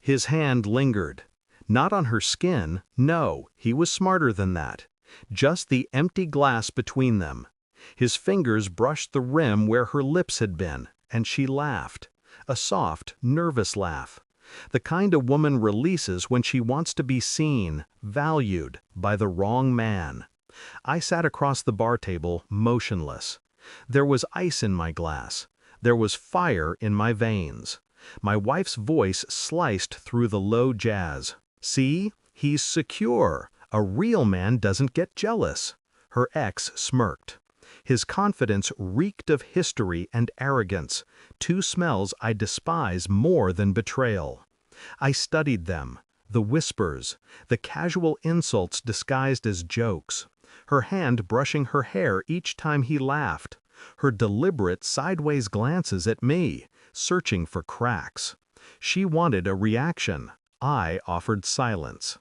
His hand lingered. Not on her skin, no, he was smarter than that. Just the empty glass between them. His fingers brushed the rim where her lips had been, and she laughed. A soft, nervous laugh. The kind a woman releases when she wants to be seen, valued, by the wrong man. I sat across the bar table, motionless. There was ice in my glass. There was fire in my veins. My wife's voice sliced through the low jazz. "See? He's secure. A real man doesn't get jealous." Her ex smirked. His confidence reeked of history and arrogance, two smells I despise more than betrayal. I studied them, the whispers, the casual insults disguised as jokes, her hand brushing her hair each time he laughed, her deliberate sideways glances at me, searching for cracks. She wanted a reaction. I offered silence.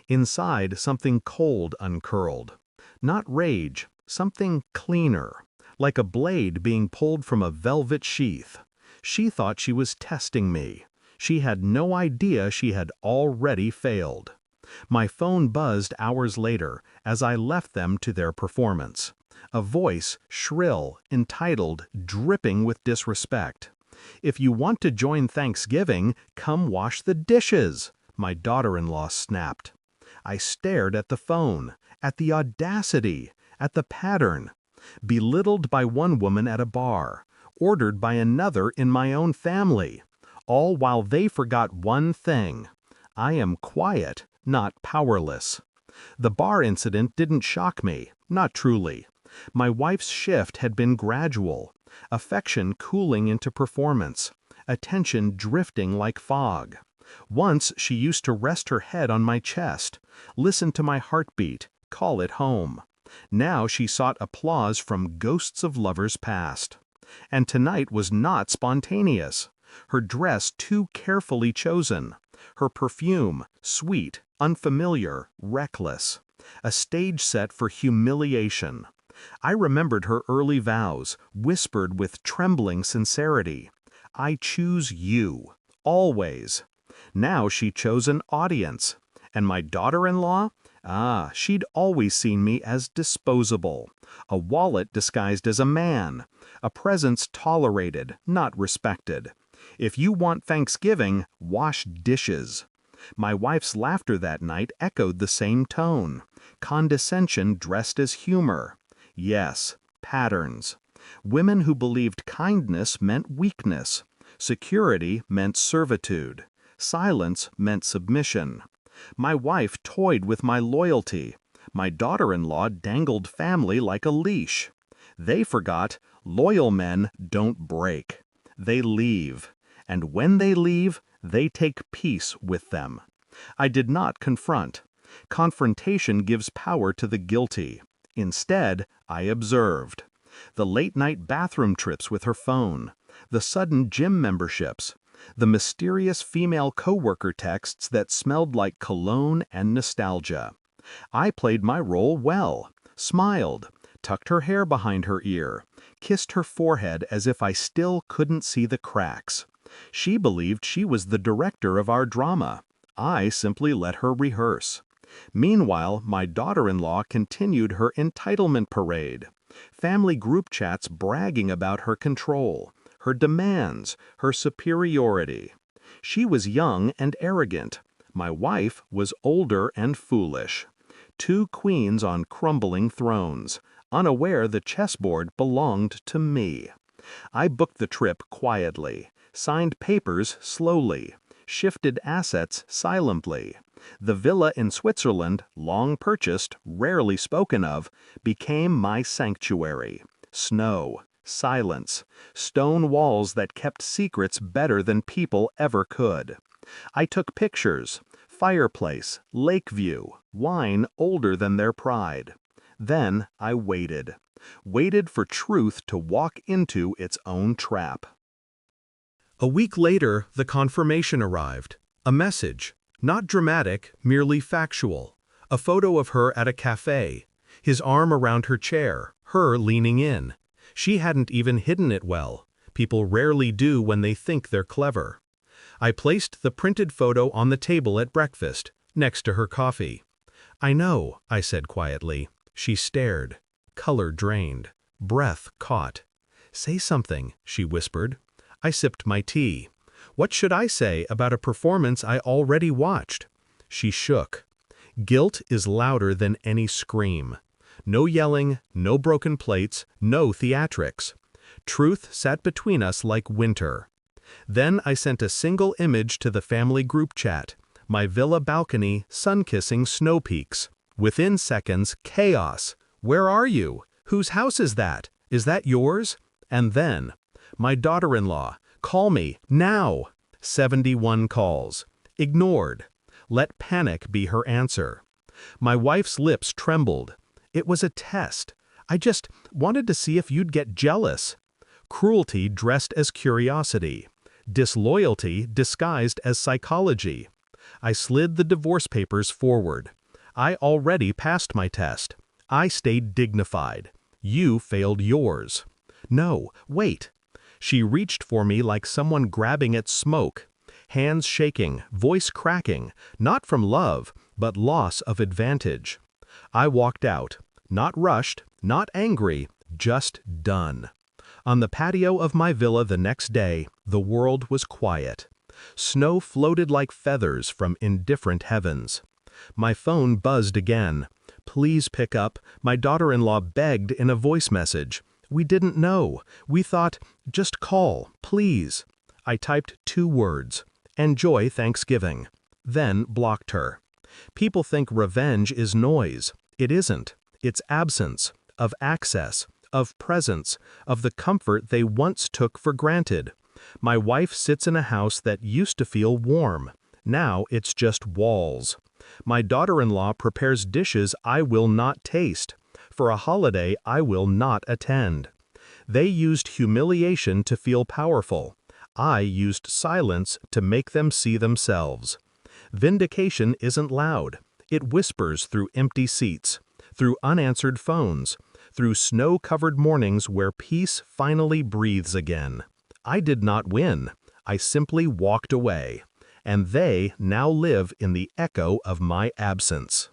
Inside, something cold uncurled. Not rage, something cleaner, like a blade being pulled from a velvet sheath. She thought she was testing me. She had no idea she had already failed. My phone buzzed hours later as I left them to their performance. A voice, shrill, entitled, dripping with disrespect. "If you want to join Thanksgiving, come wash the dishes," my daughter-in-law snapped. I stared at the phone, at the audacity, at the pattern. Belittled by one woman at a bar, ordered by another in my own family, all while they forgot one thing. I am quiet, not powerless. The bar incident didn't shock me, not truly. My wife's shift had been gradual, affection cooling into performance, attention drifting like fog. Once she used to rest her head on my chest, listen to my heartbeat, call it home. Now she sought applause from ghosts of lovers past. And tonight was not spontaneous. Her dress too carefully chosen. Her perfume, sweet, unfamiliar, reckless. A stage set for humiliation. I remembered her early vows, whispered with trembling sincerity. "I choose you, always." Now she chose an audience. And my daughter-in-law? She'd always seen me as disposable. A wallet disguised as a man. A presence tolerated, not respected. If you want Thanksgiving, wash dishes. My wife's laughter that night echoed the same tone. Condescension dressed as humor. Yes, patterns. Women who believed kindness meant weakness. Security meant servitude. Silence meant submission. My wife toyed with my loyalty. My daughter-in-law dangled family like a leash. They forgot, loyal men don't break. They leave. And when they leave, they take peace with them. I did not confront. Confrontation gives power to the guilty. Instead, I observed. The late-night bathroom trips with her phone. The sudden gym memberships. The mysterious female coworker texts that smelled like cologne and nostalgia. I played my role well, smiled, tucked her hair behind her ear, kissed her forehead as if I still couldn't see the cracks. She believed she was the director of our drama. I simply let her rehearse. Meanwhile, my daughter-in-law continued her entitlement parade. Family group chats bragging about her control, her demands, her superiority. She was young and arrogant. My wife was older and foolish. Two queens on crumbling thrones, unaware the chessboard belonged to me. I booked the trip quietly, signed papers slowly, shifted assets silently. The villa in Switzerland, long purchased, rarely spoken of, became my sanctuary. Snow, silence, stone walls that kept secrets better than people ever could. I took pictures, fireplace, lake view, wine older than their pride. Then I waited. Waited for truth to walk into its own trap. A week later, the confirmation arrived. A message. Not dramatic, merely factual. A photo of her at a cafe. His arm around her chair, her leaning in. She hadn't even hidden it well. People rarely do when they think they're clever. I placed the printed photo on the table at breakfast, next to her coffee. "I know," I said quietly. She stared. Color drained. Breath caught. "Say something," she whispered. I sipped my tea. "What should I say about a performance I already watched?" She shook. "Guilt is louder than any scream. No yelling, no broken plates, no theatrics. Truth sat between us like winter." Then I sent a single image to the family group chat. My villa balcony, sun-kissing snow peaks. Within seconds, chaos. "Where are you? Whose house is that? Is that yours?" And then, "My daughter-in-law, call me, now!" 71 calls. Ignored. Let panic be her answer. My wife's lips trembled. "It was a test. I just wanted to see if you'd get jealous." Cruelty dressed as curiosity. Disloyalty disguised as psychology. I slid the divorce papers forward. I already passed my test. I stayed dignified. You failed yours. "No, wait." She reached for me like someone grabbing at smoke. Hands shaking, voice cracking, not from love, but loss of advantage. I walked out. Not rushed, not angry, just done. On the patio of my villa the next day, the world was quiet. Snow floated like feathers from indifferent heavens. My phone buzzed again. "Please pick up," my daughter-in-law begged in a voice message. "We didn't know. We thought, just call, please." I typed 2 words. "Enjoy Thanksgiving." Then blocked her. People think revenge is noise. It isn't. It's absence, of access, of presence, of the comfort they once took for granted. My wife sits in a house that used to feel warm. Now it's just walls. My daughter-in-law prepares dishes I will not taste. For a holiday I will not attend. They used humiliation to feel powerful. I used silence to make them see themselves. Vindication isn't loud. It whispers through empty seats, through unanswered phones, through snow-covered mornings where peace finally breathes again. I did not win. I simply walked away. And they now live in the echo of my absence.